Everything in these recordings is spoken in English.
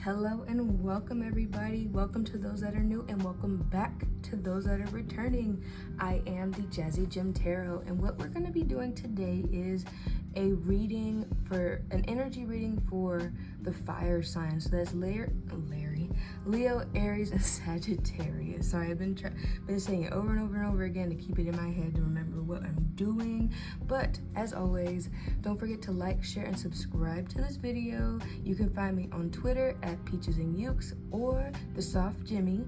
Hello and welcome everybody. Welcome to those that are new and welcome back to those that are returning. I am the Jazzy Gem Tarot, and what we're going to be doing today is a reading for an energy reading for the fire signs. So that's Leo, Aries, and Sagittarius. Sorry, I've been saying it over and over and over again to keep it in my head to remember what I'm doing. But as always, don't forget to like, share, and subscribe to this video. You can find me on Twitter at Peaches and Ukes or The Soft Jimmy,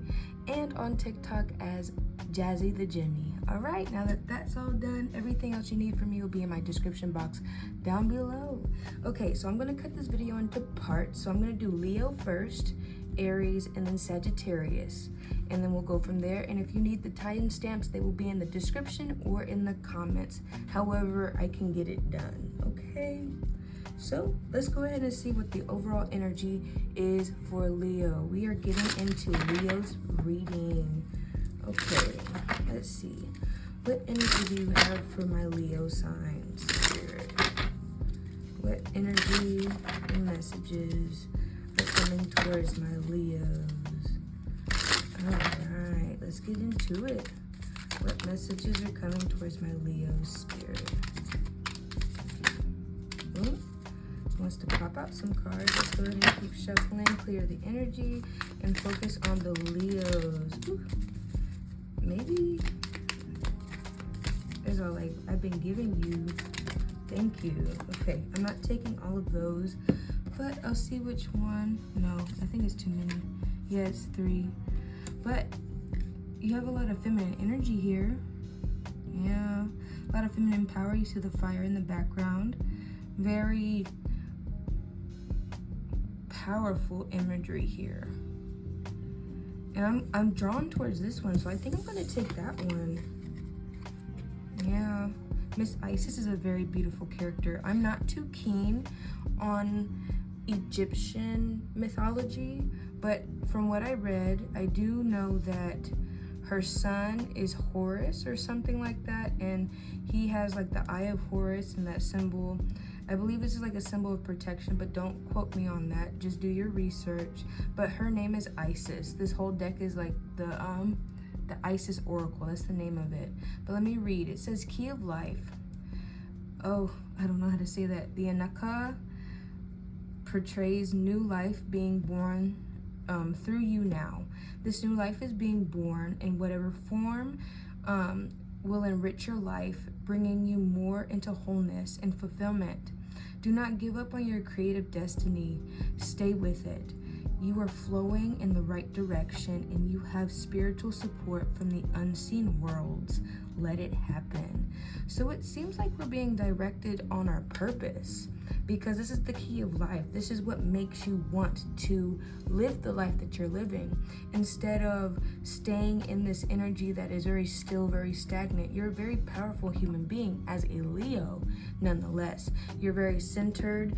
and on TikTok as Jazzy the Jimmy. All right, now that that's all done, everything else you need from me will be in my description box down below. Okay, so I'm gonna cut this video into parts. So I'm gonna do Leo first, Aries, and then Sagittarius, and then we'll go from there. And if you need the timestamps, they will be in the description or in the comments, however I can get it done. Okay, so let's go ahead and see what the overall energy is for Leo. We are getting into Leo's reading. Okay, let's see, what energy do you have for my Leo signs, Spirit? What energy and messages are coming towards my Leos? All right, let's get into it. What messages are coming towards my Leo, Spirit? Ooh, wants to pop out some cards. Let's go ahead and keep shuffling, clear the energy, and focus on the Leos. Ooh, maybe there's all like I've been giving you. Thank you. Okay, I'm not taking all of those, but I'll see which one. No, I think it's too many. Yeah, it's 3. But you have a lot of feminine energy here. Yeah, a lot of feminine power. You see the fire in the background. Very powerful imagery here. And I'm drawn towards this one, so I think I'm gonna take that one. Yeah, Miss Isis is a very beautiful character. I'm not too keen on Egyptian mythology, but from what I read, I do know that her son is Horus or something like that, and he has like the Eye of Horus and that symbol. I believe this is like a symbol of protection, but don't quote me on that. Just do your research. But her name is Isis. This whole deck is like the Isis Oracle. That's the name of it. But let me read. It says Key of Life. Oh, I don't know how to say that. The Erykah portrays new life being born through you now. This new life is being born in whatever form will enrich your life, bringing you more into wholeness and fulfillment. Do not give up on your creative destiny. Stay with it. You are flowing in the right direction and you have spiritual support from the unseen worlds. Let it happen. So it seems like we're being directed on our purpose, because this is the key of life. This is what makes you want to live the life that you're living, instead of staying in this energy that is very still, very stagnant. You're a very powerful human being as a Leo. Nonetheless, you're very centered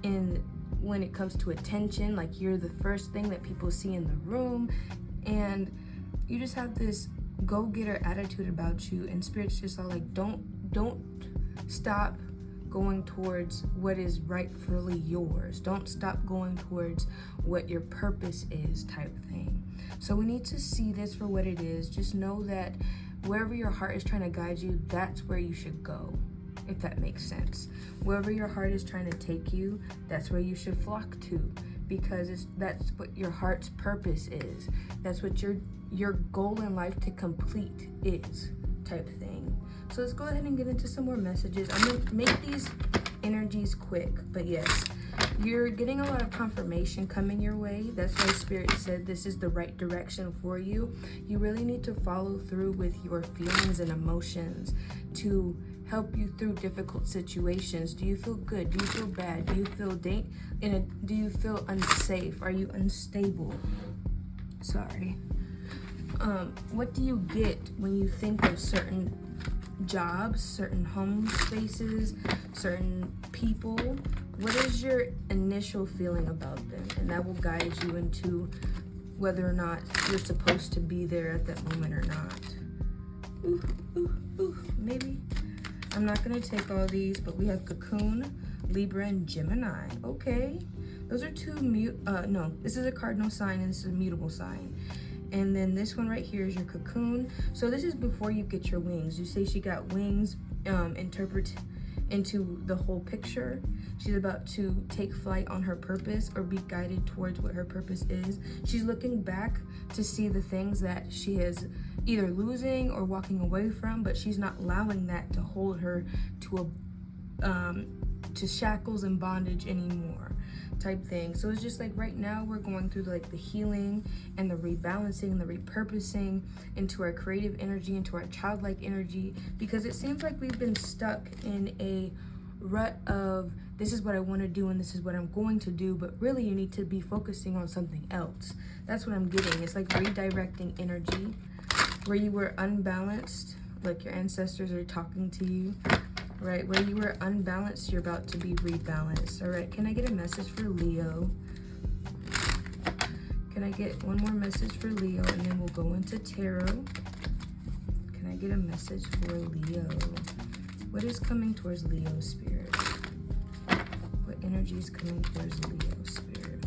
in when it comes to attention. Like, you're the first thing that people see in the room, and you just have this go-getter attitude about you, and Spirit's just all like, don't stop going towards what is rightfully yours. Don't stop going towards what your purpose is, type thing. So we need to see this for what it is. Just know that wherever your heart is trying to guide you, that's where you should go, if that makes sense. Wherever your heart is trying to take you, that's where you should flock to, because that's what your heart's purpose is. That's what your goal in life to complete is, type thing. So let's go ahead and get into some more messages. I'm gonna make these energies quick, but yes, you're getting a lot of confirmation coming your way. That's why Spirit said this is the right direction for you. You really need to follow through with your feelings and emotions to help you through difficult situations. Do you feel good? Do you feel bad? Do you feel do you feel unsafe? Are you unstable? Sorry. What do you get when you think of certain jobs, certain home spaces, certain people? What is your initial feeling about them? And that will guide you into whether or not you're supposed to be there at that moment or not. Maybe. I'm not gonna take all these, but we have Cocoon, Libra, and Gemini. Okay, Those are two no, this is a cardinal sign and this is a mutable sign. And then this one right here is your cocoon. So this is before you get your wings. You say she got wings, interpret into the whole picture. She's about to take flight on her purpose or be guided towards what her purpose is. She's looking back to see the things that she is either losing or walking away from, but she's not allowing that to hold her to shackles and bondage anymore, type thing. So it's just like right now we're going through like the healing and the rebalancing and the repurposing into our creative energy, into our childlike energy, because it seems like we've been stuck in a rut of this is what I want to do and this is what I'm going to do, but really you need to be focusing on something else. That's what I'm getting. It's like redirecting energy where you were unbalanced, like your ancestors are talking to you. Right, where you were unbalanced, you're about to be rebalanced. All right, can I get a message for Leo? Can I get one more message for Leo, and then we'll go into tarot? Can I get a message for Leo? What is coming towards Leo spirit? What energy is coming towards Leo spirit?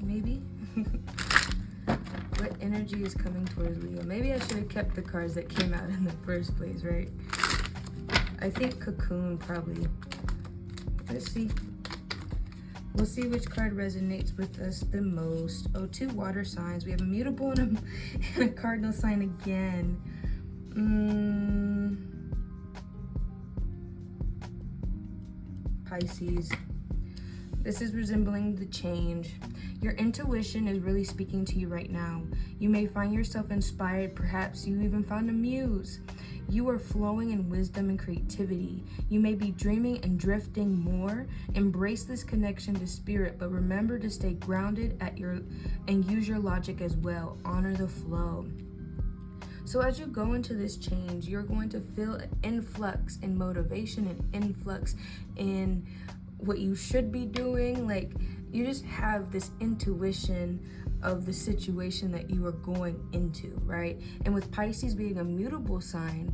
Maybe? What energy is coming towards Leo? Maybe I should have kept the cards that came out in the first place, right? I think cocoon probably. Let's see. We'll see which card resonates with us the most. Oh, 2 water signs. We have a mutable and a cardinal sign again. Pisces. This is resembling the change. Your intuition is really speaking to you right now. You may find yourself inspired. Perhaps you even found a muse. You are flowing in wisdom and creativity. You may be dreaming and drifting more. Embrace this connection to spirit, but remember to stay grounded and use your logic as well. Honor the flow. So as you go into this change, you're going to feel an influx in motivation and influx in what you should be doing. Like, you just have this intuition of the situation that you are going into, right? And with Pisces being a mutable sign,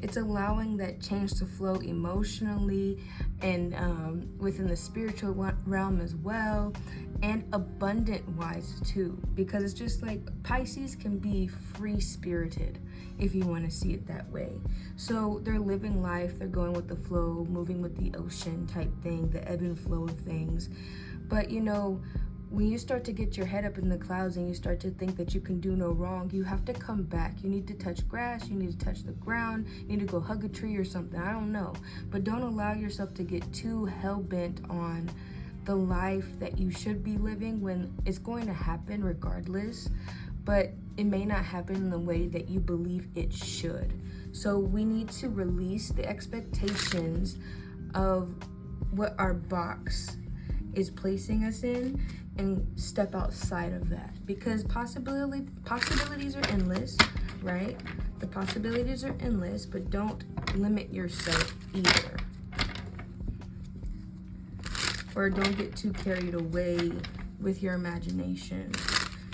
it's allowing that change to flow emotionally and within the spiritual realm as well, and abundant wise too, because it's just like Pisces can be free spirited if you want to see it that way. So they're living life, they're going with the flow, moving with the ocean type thing, the ebb and flow of things. But you know, when you start to get your head up in the clouds and you start to think that you can do no wrong, you have to come back. You need to touch grass, you need to touch the ground, you need to go hug a tree or something, I don't know. But don't allow yourself to get too hell-bent on the life that you should be living, when it's going to happen regardless, but it may not happen in the way that you believe it should. So we need to release the expectations of what our box is placing us in and step outside of that, because possibilities are endless, right? The possibilities are endless, but don't limit yourself either. Or don't get too carried away with your imagination,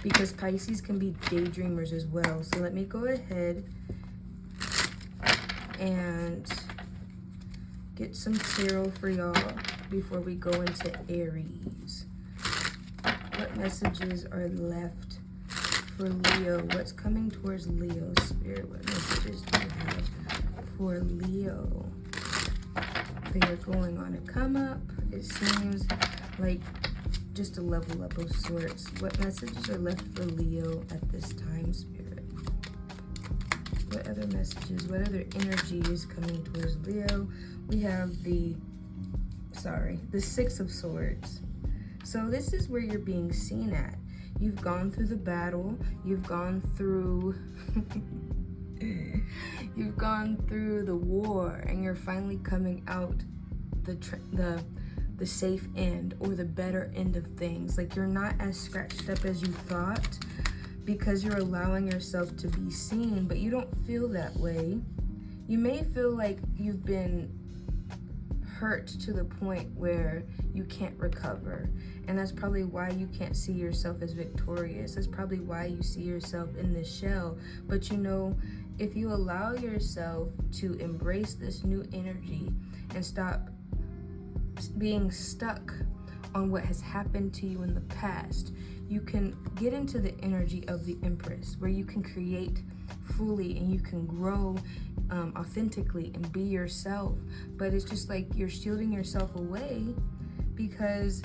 because Pisces can be daydreamers as well. So let me go ahead and get some tarot for y'all before we go into Aries. What messages are left for Leo? What's coming towards Leo spirit? What messages do you have for Leo? They are going on a come up. It seems like just a level up of sorts. What messages are left for Leo at this time, spirit? What other messages, what other energy is coming towards Leo? We have the 6 of Swords. So this is where you're being seen at. You've gone through the battle. You've gone through you've gone through the war, and you're finally coming out the safe end, or the better end of things. Like, you're not as scratched up as you thought, because you're allowing yourself to be seen, but you don't feel that way. You may feel like you've been hurt to the point where you can't recover, and that's probably why you can't see yourself as victorious. That's probably why you see yourself in this shell. But you know, if you allow yourself to embrace this new energy and stop being stuck on what has happened to you in the past. You can get into the energy of the Empress, where you can create fully and you can grow authentically and be yourself. But it's just like you're shielding yourself away because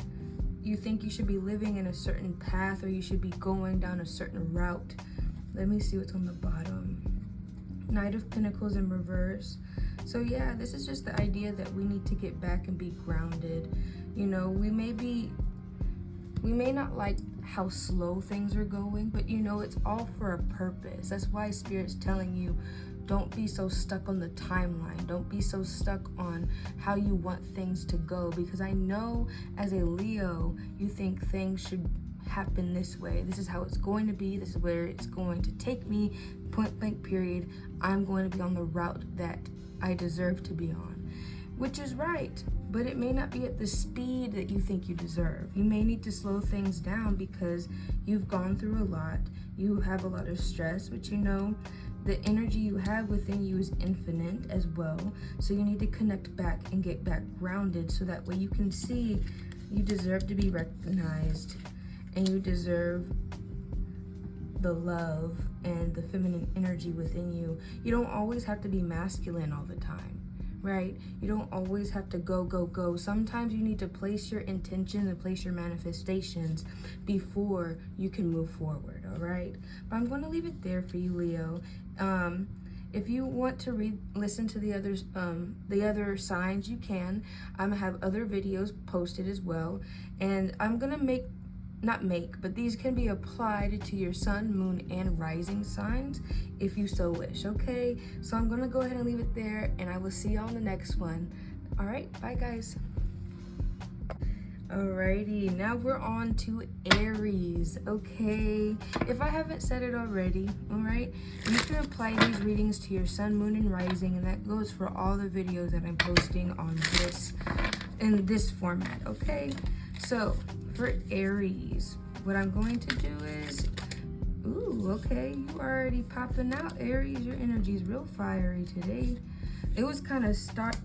you think you should be living in a certain path, or you should be going down a certain route. Let me see what's on the bottom. Knight of Pentacles in reverse. So yeah, this is just the idea that we need to get back and be grounded. You know, we may not like how slow things are going, but you know, it's all for a purpose. That's why Spirit's telling you, don't be so stuck on the timeline. Don't be so stuck on how you want things to go, because I know as a Leo, you think things should happen this way. This is how it's going to be. This is where it's going to take me, point blank period. I'm going to be on the route that I deserve to be on, which is right, but it may not be at the speed that you think you deserve. You may need to slow things down because you've gone through a lot. You have a lot of stress, but you know, the energy you have within you is infinite as well. So you need to connect back and get back grounded, so that way you can see you deserve to be recognized and you deserve the love and the feminine energy within you. You don't always have to be masculine all the time, right? You don't always have to go, go, go. Sometimes you need to place your intentions and place your manifestations before you can move forward, all right? But I'm going to leave it there for you, Leo. If you want to listen to the other signs, you can. I'm gonna have other videos posted as well, and I'm gonna but these can be applied to your sun, moon, and rising signs if you so wish, okay? So I'm gonna go ahead and leave it there, and I will see y'all in the next one. All right, bye guys. Alrighty, now we're on to Aries, okay? If I haven't said it already, all right, you can apply these readings to your sun, moon, and rising, and that goes for all the videos that I'm posting on in this format, okay? So for Aries, what I'm going to do is, ooh, okay, you already popping out, Aries. Your energy is real fiery today. It was kind of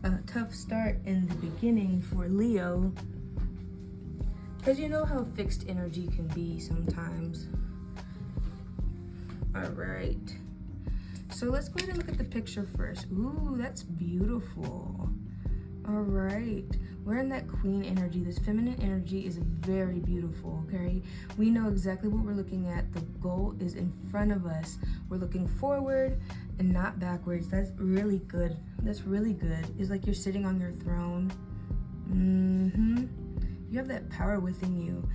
a tough start in the beginning for Leo, because you know how fixed energy can be sometimes. All right, so let's go ahead and look at the picture first. Ooh, that's beautiful. All right, we're in that queen energy. This feminine energy is very beautiful, okay? We know exactly what we're looking at. The goal is in front of us. We're looking forward and not backwards. That's really good. That's really good. It's like you're sitting on your throne. You have that power within you,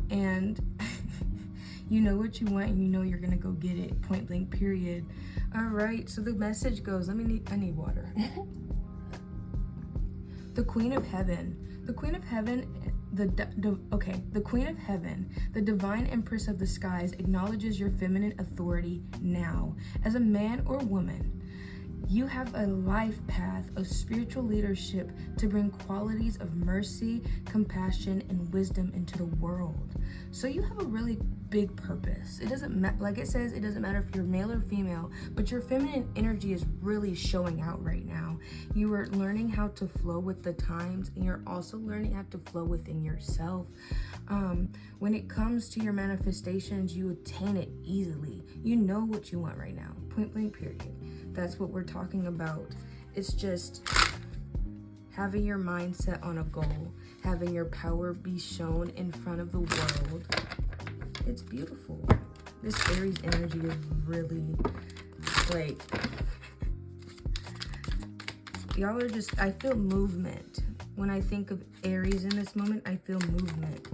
and you know what you want, and you know you're gonna go get it, point blank period. All right, so the message goes, I need water. The Queen of Heaven. The Queen of Heaven, the Queen of Heaven, the divine empress of the skies, acknowledges your feminine authority now. As a man or woman, you have a life path of spiritual leadership to bring qualities of mercy, compassion, and wisdom into the world. So you have a really big purpose. It doesn't matter, like it says, it doesn't matter if you're male or female, but your feminine energy is really showing out right now. You are learning how to flow with the times, and you're also learning how to flow within yourself. When it comes to your manifestations, you attain it easily. You know what you want right now, point blank period. That's what we're talking about. It's just having your mindset on a goal, having your power be shown in front of the world. It's beautiful. This Aries energy is really like, y'all are just, I feel movement. When I think of Aries in this moment, I feel movement.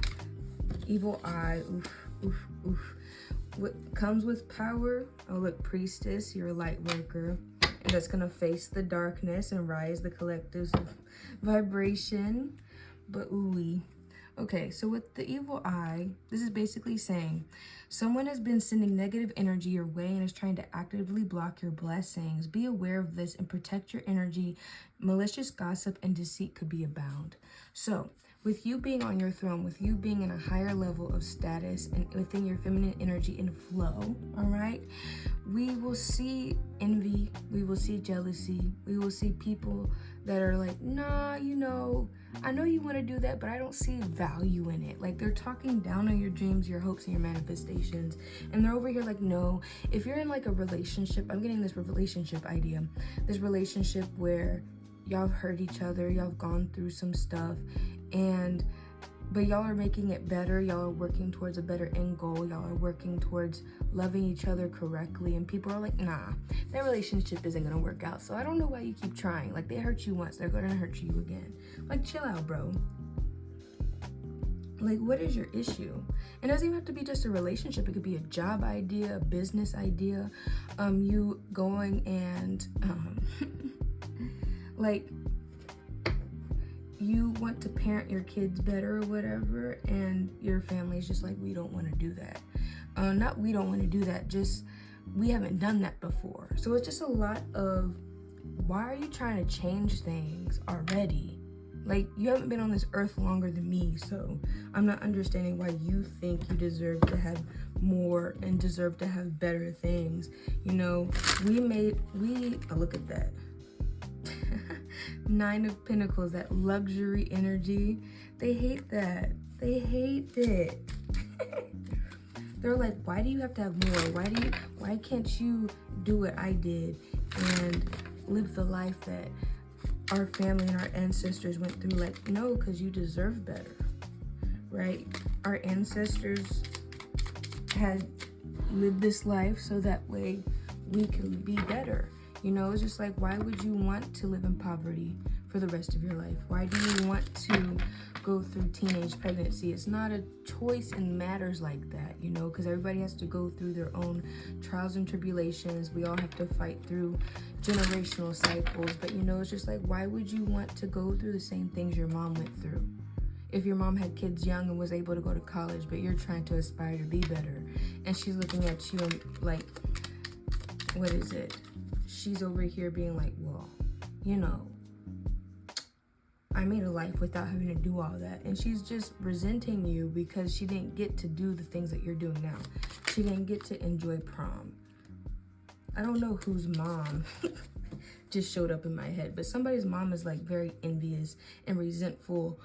Evil eye, oof, oof, oof. What comes with power? Oh, look, priestess, you're a light worker, and that's gonna face the darkness and rise the collective vibration. But ooh, okay, so with the evil eye, this is basically saying someone has been sending negative energy your way and is trying to actively block your blessings. Be aware of this and protect your energy. Malicious gossip and deceit could be abound. So with you being on your throne, with you being in a higher level of status and within your feminine energy and flow, all right, we will see envy, we will see jealousy, we will see people that are like, nah, you know, I know you want to do that, but I don't see value in it. Like, they're talking down on your dreams, your hopes, and your manifestations, and they're over here like, no. If you're in like a relationship, I'm getting this relationship idea, this relationship where y'all have hurt each other, y'all have gone through some stuff, but y'all are making it better, y'all are working towards a better end goal, y'all are working towards loving each other correctly, and people are like, nah, that relationship isn't gonna work out, so I don't know why you keep trying. Like, they hurt you once, they're gonna hurt you again. Like, chill out, bro. Like, what is your issue? It doesn't even have to be just a relationship. It could be a job idea, a business idea, you going and like, you want to parent your kids better or whatever, and your family's just like, we don't want to do that. Not we don't want to do that, just we haven't done that before. So it's just a lot of, why are you trying to change things already? Like, you haven't been on this earth longer than me, so I'm not understanding why you think you deserve to have more and deserve to have better things. You know, look at that. 9 of Pentacles, that luxury energy. They hate that. They hate it. They're like, why do you have to have more? Why can't you do what I did and live the life that our family and our ancestors went through? Like, no, because you deserve better, right? Our ancestors had lived this life so that way we can be better. You know, it's just like, why would you want to live in poverty for the rest of your life? Why do you want to go through teenage pregnancy? It's not a choice in matters like that, you know, because everybody has to go through their own trials and tribulations. We all have to fight through generational cycles. But, you know, it's just like, why would you want to go through the same things your mom went through? If your mom had kids young and was able to go to college, but you're trying to aspire to be better, and she's looking at you and like, what is it? She's over here being like, well, you know, I made a life without having to do all that. And she's just resenting you because she didn't get to do the things that you're doing now. She didn't get to enjoy prom. I don't know whose mom just showed up in my head, but somebody's mom is like very envious and resentful.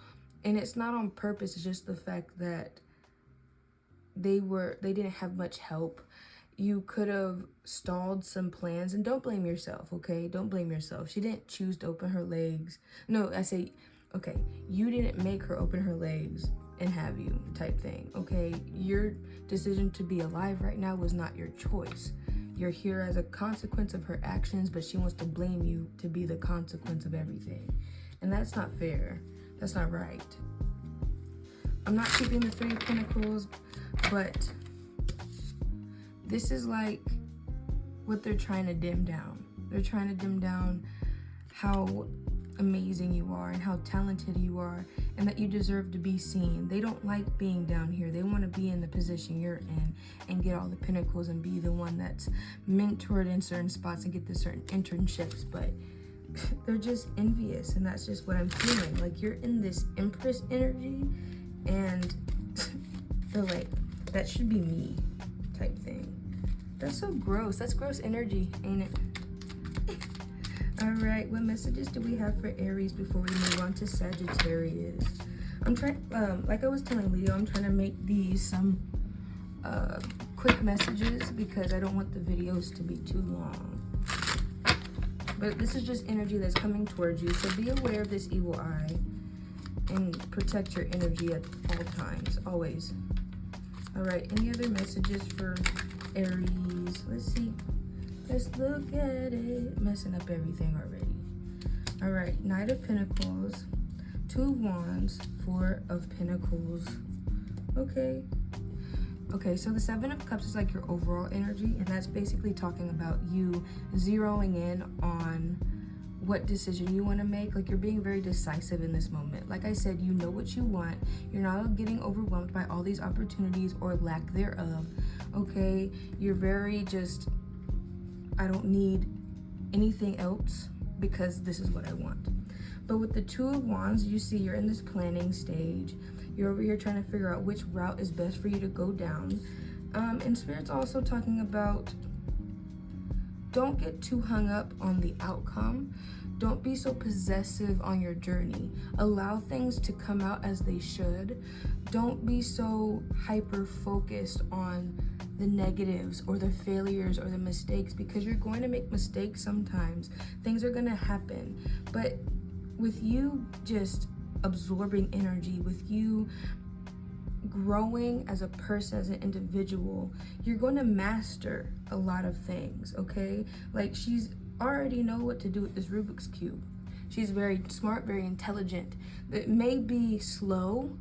And it's not on purpose. It's just the fact that they didn't have much help. You could have stalled some plans, and don't blame yourself, okay? Don't blame yourself. She didn't choose to open her legs. No, I say, okay, you didn't make her open her legs and have you type thing, okay? Your decision to be alive right now was not your choice. You're here as a consequence of her actions, but she wants to blame you to be the consequence of everything. And that's not fair. That's not right. I'm not keeping the 3 of Pentacles, but this is like what they're trying to dim down. They're trying to dim down how amazing you are and how talented you are, and that you deserve to be seen. They don't like being down here. They want to be in the position you're in and get all the pentacles and be the one that's mentored in certain spots and get the certain internships, but they're just envious, and that's just what I'm feeling. Like, you're in this Empress energy, and they're like, that should be me type thing. That's so gross. That's gross energy, ain't it? All right, what messages do we have for Aries before we move on to Sagittarius? I'm trying, like I was telling Leo, I'm trying to make these some quick messages because I don't want the videos to be too long. But this is just energy that's coming towards you, so be aware of this evil eye and protect your energy at all times, always. All right, any other messages for Aries? Let's see. Let's look at it. Messing up everything already. All right, Knight of Pentacles, 2 of Wands, 4 of Pentacles. Okay. Okay, so the 7 of Cups is like your overall energy, and that's basically talking about you zeroing in on what decision you want to make. Like, you're being very decisive in this moment. Like I said, you know what you want. You're not getting overwhelmed by all these opportunities or lack thereof. Okay, you're very just, I don't need anything else because this is what I want. But with the Two of Wands, you see you're in this planning stage. You're over here trying to figure out which route is best for you to go down. And Spirit's also talking about, don't get too hung up on the outcome. Don't be so possessive on your journey. Allow things to come out as they should. Don't be so hyper-focused on the negatives or the failures or the mistakes, because you're going to make mistakes sometimes. Things are going to happen. But with you just absorbing energy, with you growing as a person, as an individual, you're going to master a lot of things, okay? Like, she's already know what to do with this Rubik's Cube. She's very smart, very intelligent. It may be slow,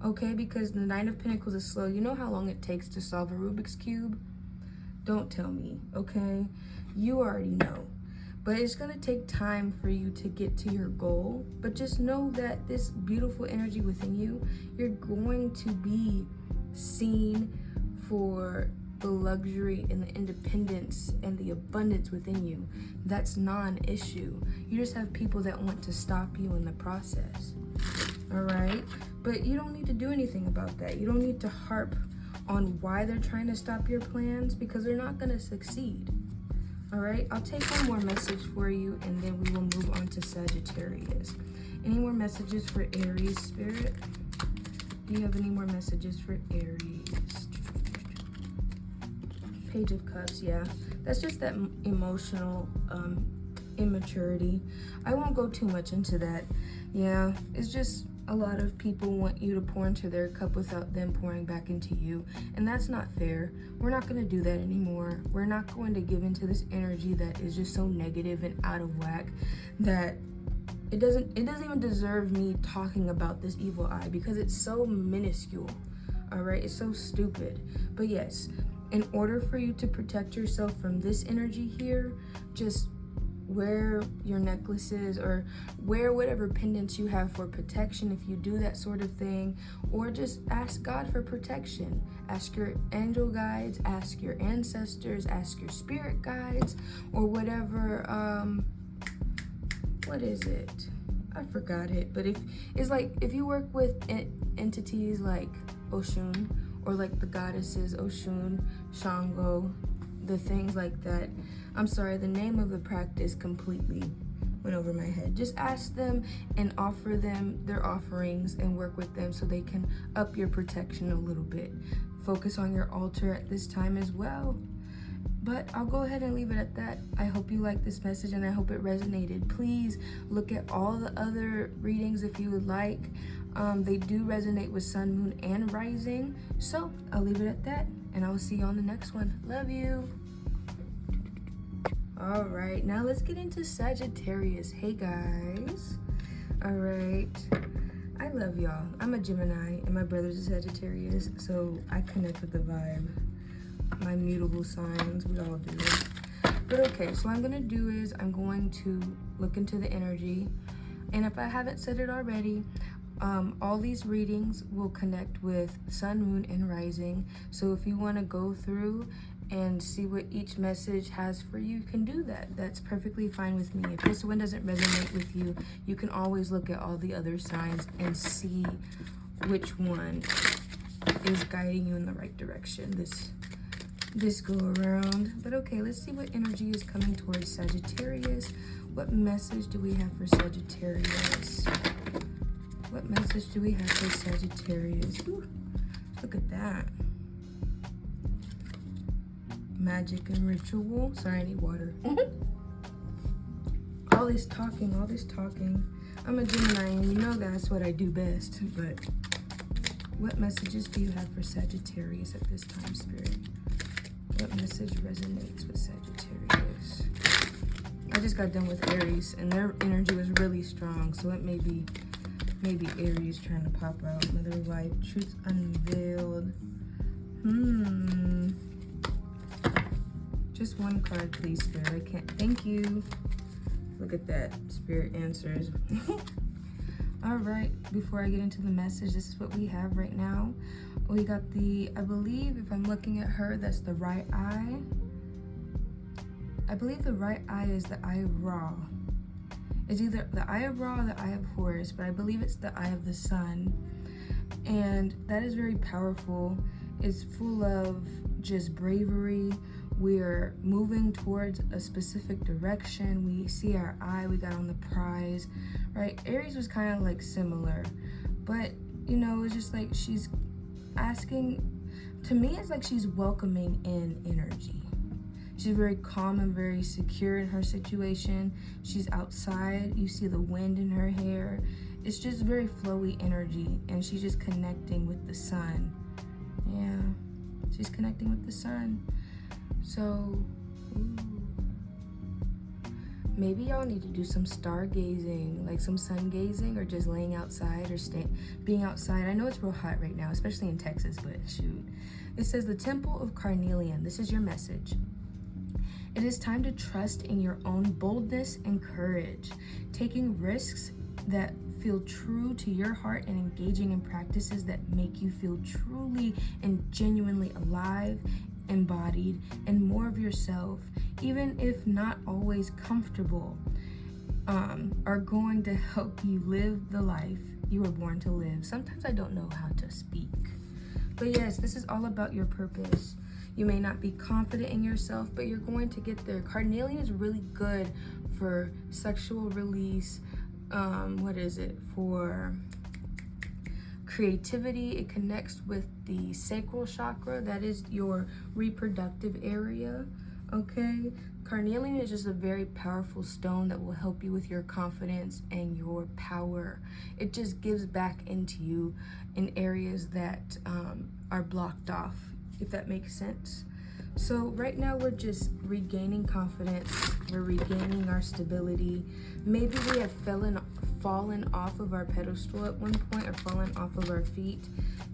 okay, because the Nine of Pentacles is slow. You know how long it takes to solve a Rubik's Cube? Don't tell me, okay? You already know. But it's going to take time for you to get to your goal. But just know that this beautiful energy within you, you're going to be seen for the luxury and the independence and the abundance within you. That's non-issue. You just have people that want to stop you in the process. All right? But you don't need to do anything about that. You don't need to harp on why they're trying to stop your plans, because they're not going to succeed. All right, I'll take one more message for you, and then we will move on to Sagittarius. Any more messages for Aries, Spirit? Do you have any more messages for Aries? Page of Cups, yeah. That's just that emotional immaturity. I won't go too much into that. Yeah, it's just a lot of people want you to pour into their cup without them pouring back into you. And that's not fair. We're not going to do that anymore. We're not going to give into this energy that is just so negative and out of whack that it doesn't even deserve me talking about this evil eye, because it's so minuscule. All right, it's so stupid. But yes, in order for you to protect yourself from this energy here, just wear your necklaces or wear whatever pendants you have for protection if you do that sort of thing, or just ask God for protection. Ask your angel guides, ask your ancestors, ask your spirit guides, or whatever. What is it? I forgot it. But if you work with entities like Oshun, or like the goddesses Oshun, Shango, the things like that. I'm sorry, the name of the practice completely went over my head. Just ask them and offer them their offerings and work with them so they can up your protection a little bit. Focus on your altar at this time as well. But I'll go ahead and leave it at that. I hope you liked this message and I hope it resonated. Please look at all the other readings if you would like. They do resonate with sun, moon, and rising. So I'll leave it at that, and I'll see you on the next one. Love you. All right, now let's get into Sagittarius. Hey guys. All right, I love y'all. I'm a Gemini and my brother's a Sagittarius, so I connect with the vibe. My mutable signs, we all do. But okay, so what I'm gonna do is I'm going to look into the energy, and if I haven't said it already, all these readings will connect with sun, moon, and rising. So if you want to go through and see what each message has for you, you can do that. That's perfectly fine with me. If this one doesn't resonate with you, you can always look at all the other signs and see which one is guiding you in the right direction this go around. But okay, let's see what energy is coming towards Sagittarius. What message do we have for Sagittarius? What message do we have for Sagittarius? Ooh, look at that. Magic and ritual. Sorry, I need water. All this talking. I'm a Gemini, and you know that's what I do best. But what messages do you have for Sagittarius at this time, Spirit? What message resonates with Sagittarius? I just got done with Aries, and their energy was really strong, so it may be Aries trying to pop out. Mother of Life, truth unveiled. Just one card, please, Spirit. I can't. Thank you. Look at that. Spirit answers. All right. Before I get into the message, this is what we have right now. We got I believe, if I'm looking at her, that's the right eye. I believe the right eye is the eye Ra. It's either the Eye of Ra or the Eye of Horus, but I believe it's the Eye of the Sun. And that is very powerful. It's full of just bravery. We're moving towards a specific direction. We see our eye, we got on the prize, right? Aries was kind of like similar, but you know, it's just like she's asking, to me, it's like she's welcoming in energy. She's very calm and very secure in her situation. She's outside. You see the wind in her hair. It's just very flowy energy, and she's just connecting with the sun. Yeah, she's connecting with the sun. So, maybe y'all need to do some stargazing, like some sun gazing, or just laying outside or being outside. I know it's real hot right now, especially in Texas, but shoot. It says the Temple of Carnelian. This is your message. It is time to trust in your own boldness and courage, taking risks that feel true to your heart and engaging in practices that make you feel truly and genuinely alive, embodied, and more of yourself, even if not always comfortable, are going to help you live the life you were born to live. Sometimes I don't know how to speak. But yes, this is all about your purpose. You may not be confident in yourself, but you're going to get there. Carnelian is really good for sexual release. For creativity. It connects with the sacral chakra. That is your reproductive area. Okay, carnelian is just a very powerful stone that will help you with your confidence and your power. It just gives back into you in areas that are blocked off, if that makes sense. So right now we're just regaining confidence. We're regaining our stability. Maybe we have fallen off of our pedestal at one point, or fallen off of our feet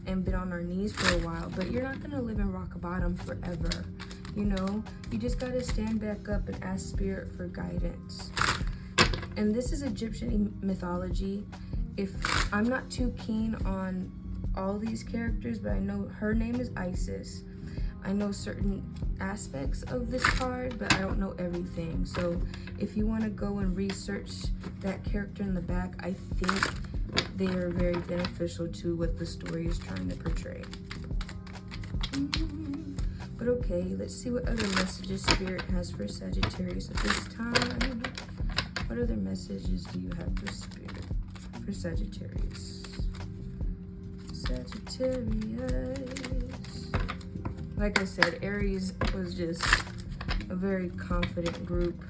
and been on our knees for a while, but you're not gonna live in rock bottom forever. You know, you just gotta stand back up and ask spirit for guidance. And this is Egyptian mythology. If I'm not too keen on all these characters, but I know her name is Isis. I know certain aspects of this card, but I don't know everything. So if you want to go and research that character in the back, I think they are very beneficial to what the story is trying to portray. But okay, let's see what other messages Spirit has for Sagittarius at this time. What other messages do you have for Spirit for Sagittarius? Sagittarius. Like I said, Aries was just a very confident group.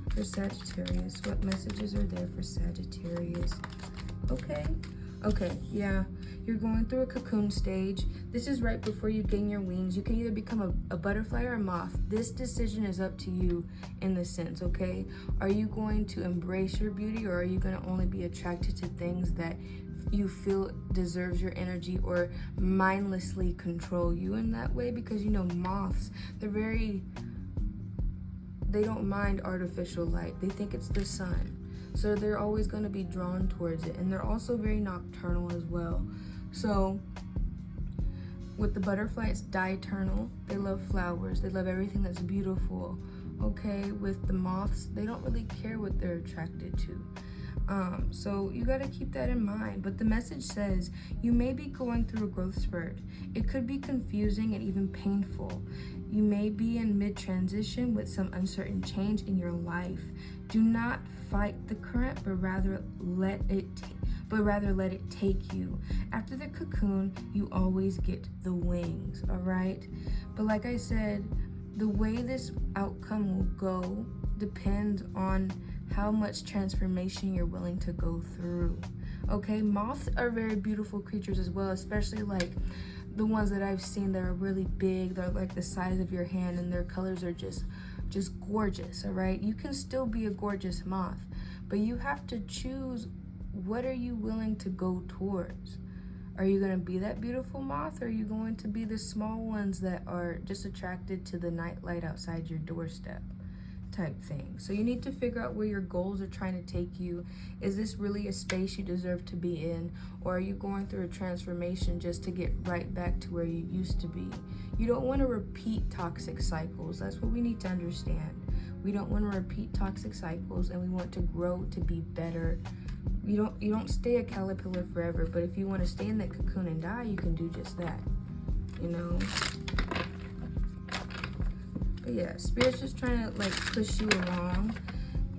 For Sagittarius, what messages are there for Sagittarius? Okay, yeah. You're going through a cocoon stage. This is right before you gain your wings. You can either become a butterfly or a moth. This decision is up to you in the sense, okay? Are you going to embrace your beauty, or are you going to only be attracted to things that you feel deserves your energy, or mindlessly control you in that way? Because you know, moths, they don't mind artificial light. They think it's the sun. So they're always going to be drawn towards it. And they're also very nocturnal as well. So with the butterfly, it's diurnal. They love flowers. They love everything that's beautiful. Okay, with the moths, they don't really care what they're attracted to. So you got to keep that in mind. But the message says you may be going through a growth spurt. It could be confusing and even painful. You may be in mid-transition with some uncertain change in your life. Do not fight the current, but rather let it take you. After the cocoon, you always get the wings, all right? But like I said, the way this outcome will go depends on how much transformation you're willing to go through. Okay, moths are very beautiful creatures as well, especially like the ones that I've seen that are really big. They're like the size of your hand, and their colors are just gorgeous. All right, you can still be a gorgeous moth, but you have to choose, what are you willing to go towards? Are you going to be that beautiful moth, or are you going to be the small ones that are just attracted to the night light outside your doorstep type thing? So you need to figure out where your goals are trying to take you. Is this really a space you deserve to be in, or are you going through a transformation just to get right back to where you used to be? You don't want to repeat toxic cycles. That's what we need to understand. We don't want to repeat toxic cycles, and we want to grow to be better. You don't stay a caterpillar forever, but if you want to stay in that cocoon and die, you can do just that, you know. But yeah, Spirit's just trying to like push you along,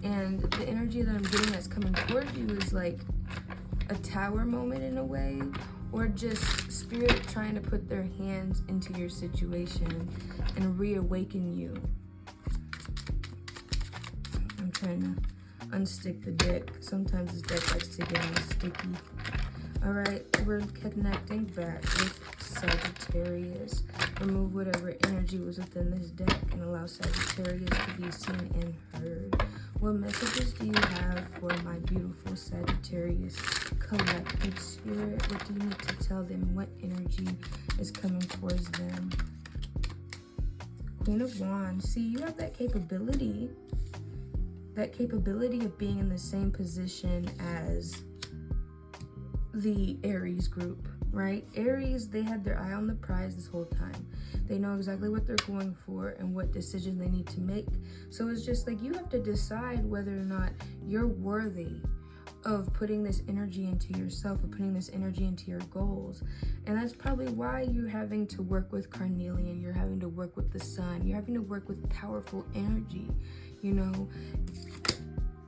and the energy that I'm getting that's coming towards you is like a tower moment in a way, or just Spirit trying to put their hands into your situation and reawaken you. I'm trying to unstick the deck. Sometimes this deck likes to get all sticky. All right, we're connecting back with Sagittarius. Remove whatever energy was within this deck and allow Sagittarius to be seen and heard. What messages do you have for my beautiful Sagittarius collective spirit? What do you need to tell them? What energy is coming towards them? Queen of Wands. See, you have that capability. That capability of being in the same position as the Aries group, right? Aries, they had their eye on the prize this whole time. They know exactly what they're going for and what decision they need to make. So it's just like you have to decide whether or not you're worthy of putting this energy into yourself, or putting this energy into your goals. And that's probably why you're having to work with Carnelian, you're having to work with the sun, you're having to work with powerful energy, you know.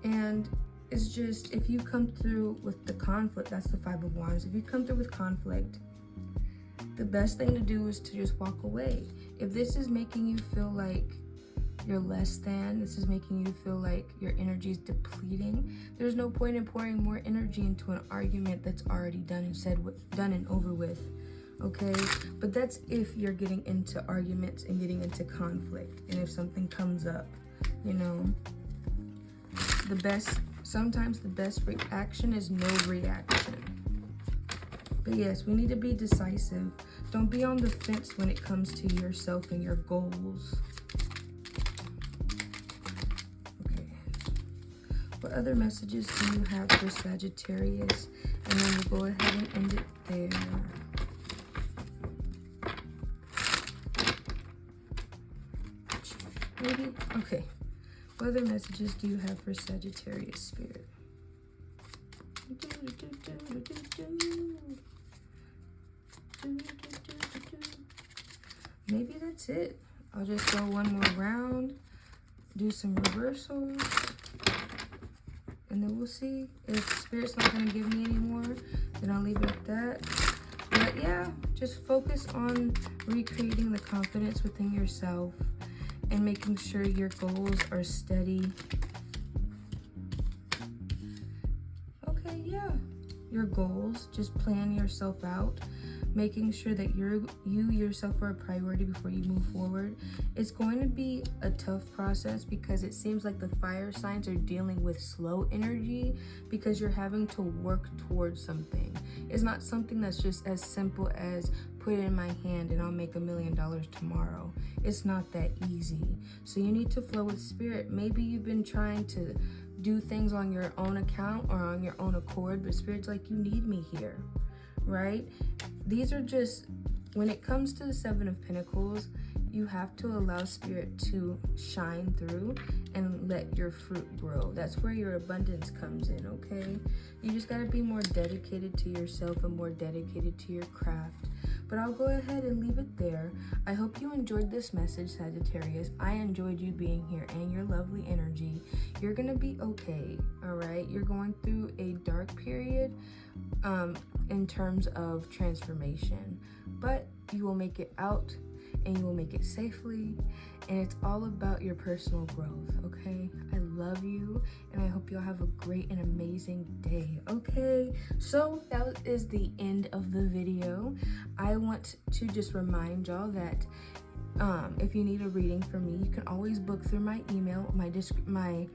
And it's just, if you come through with the conflict, that's the Five of Wands. If you come through with conflict, the best thing to do is to just walk away. If this is making you feel like you're less than, this is making you feel like your energy is depleting, there's no point in pouring more energy into an argument that's already done and over with, okay? But that's if you're getting into arguments and getting into conflict, and if something comes up, you know. Sometimes the best reaction is no reaction. But yes, we need to be decisive. Don't be on the fence when it comes to yourself and your goals. Okay. What other messages do you have for Sagittarius? And then we'll go ahead and end it there. Maybe? Okay. What other messages do you have for Sagittarius spirit? Maybe that's it. I'll just go one more round, do some reversals, and then we'll see. If Spirit's not going to give me any more, then I'll leave it at that. But yeah, just focus on recreating the confidence within yourself and making sure your goals are steady. Okay, yeah. Your goals, just plan yourself out, making sure that you yourself are a priority before you move forward. It's going to be a tough process because it seems like the fire signs are dealing with slow energy because you're having to work towards something. It's not something that's just as simple as put it in my hand and I'll make $1 million tomorrow. It's not that easy. So you need to flow with Spirit. Maybe you've been trying to do things on your own account or on your own accord, but Spirit's like, you need me here, right? These are just, when it comes to the Seven of Pentacles, you have to allow Spirit to shine through and let your fruit grow. That's where your abundance comes in, okay? You just gotta be more dedicated to yourself and more dedicated to your craft. But I'll go ahead and leave it there. I hope you enjoyed this message, Sagittarius. I enjoyed you being here and your lovely energy. You're gonna be okay, all right? You're going through a dark period in terms of transformation, but you will make it out and you will make it safely, and it's all about your personal growth, okay? I love you, and I hope y'all have a great and amazing day, okay? So that is the end of the video. I want to just remind y'all that if you need a reading from me, you can always book through my email. My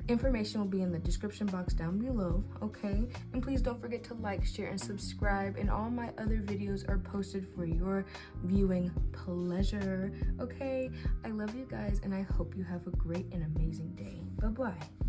information will be in the description box down below, okay? And please don't forget to like, share, and subscribe. And all my other videos are posted for your viewing pleasure, okay? I love you guys, and I hope you have a great and amazing day. Bye-bye.